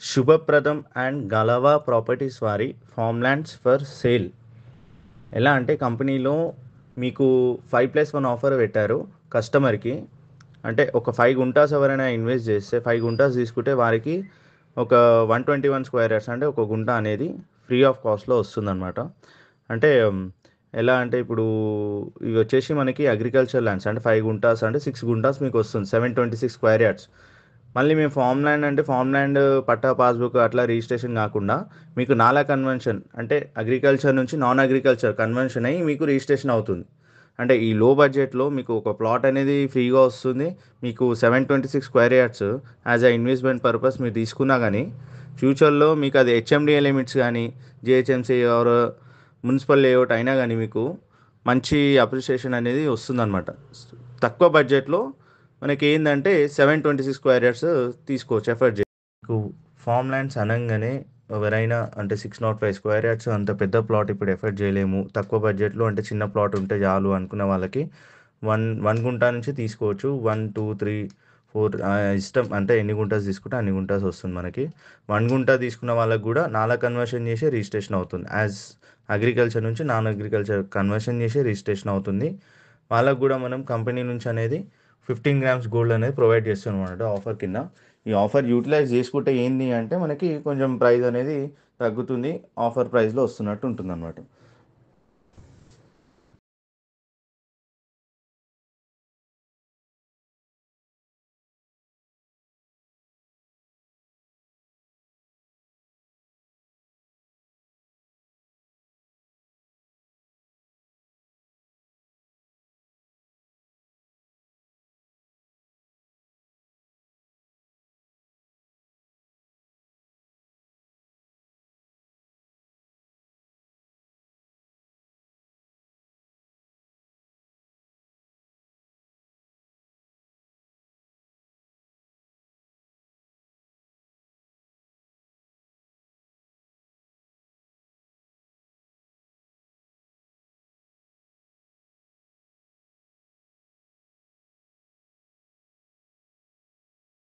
శుభప్రదం and గలవా properties వారి form lands for sale. ఎలా అంటే కంపెనీలో మీకు 5+1 ఆఫర్ పెట్టారు కస్టమర్కి. అంటే ఒక 5 గుంటాస్ ఎవరైనా ఇన్వెస్ట్ చేస్తే 5 గుంటాస్ తీసుకుంటే వారికి ఒక 121 స్క్వేర్ యార్డ్స్ అంటే ఒక గుంట అనేది ఫ్రీ ఆఫ్ కాస్ట్లో వస్తుందన్నమాట. అంటే ఎలా అంటే ఇప్పుడు ఇవి వచ్చేసి మనకి అగ్రికల్చర్ ల్యాండ్స్ అంటే 5 గుంటాస్ అంటే 6 గుంటాస్ మీకు వస్తుంది 726 స్క్వేర్ యార్డ్స్. మళ్ళీ మేము ఫామ్ ల్యాండ్ అంటే ఫామ్ ల్యాండ్ పట్టా పాస్బుక్ అట్లా రిజిస్ట్రేషన్ కాకుండా మీకు నాలా కన్వెన్షన్ అంటే అగ్రికల్చర్ నుంచి నాన్ అగ్రికల్చర్ కన్వెన్షన్ అయ్యి మీకు రిజిస్ట్రేషన్ అవుతుంది. అంటే ఈ లో బడ్జెట్లో మీకు ఒక ప్లాట్ అనేది ఫ్రీగా వస్తుంది. మీకు 726 square yards as a investment purpose మీరు తీసుకున్నా కానీ ఫ్యూచర్లో మీకు అది హెచ్ఎండిఏ లిమిట్స్ కానీ జిహెచ్ఎంసీ ఆర్ మున్సిపల్ లేఅవుట్ అయినా కానీ మీకు మంచి అప్రిషియేషన్ అనేది వస్తుందన్నమాట. తక్కువ బడ్జెట్లో మనకి ఏంటంటే 726 స్క్వేర్ యార్డ్స్ తీసుకోవచ్చు ఎఫర్ట్ చేసి. మీకు ఫామ్ ల్యాండ్స్ అనగానే ఎవరైనా అంటే 605 స్క్వేర్ యార్డ్స్ అంత పెద్ద ప్లాట్ ఇప్పుడు ఎఫర్ట్ చేయలేము, తక్కువ బడ్జెట్లో అంటే చిన్న ప్లాట్ ఉంటే చాలు అనుకున్న వాళ్ళకి వన్ వన్ గుంటా నుంచి తీసుకోవచ్చు. 1 2 3 4 ఇష్టం అంటే ఎన్ని గుంటాస్ తీసుకుంటే అన్ని గుంటాస్ వస్తుంది మనకి. 1 గుంటా తీసుకున్న వాళ్ళకి కూడా నాలా కన్వర్షన్ చేసి రిజిస్ట్రేషన్ అవుతుంది. యాజ్ అగ్రికల్చర్ నుంచి నాన్ అగ్రికల్చర్ కన్వర్షన్ చేసి రిజిస్ట్రేషన్ అవుతుంది. వాళ్ళకు కూడా మనం కంపెనీ నుంచి అనేది 15 గ్రామ్స్ గోల్డ్ అనేది ప్రొవైడ్ చేస్తున్నాం అన్నమాట ఆఫర్ కింద. ఈ ఆఫర్ యూటిలైజ్ చేసుకుంటే ఏంటి అంటే మనకి కొంచెం ప్రైస్ అనేది తగ్గుతుంది, ఆఫర్ ప్రైస్లో వస్తున్నట్టు ఉంటుంది అనమాట.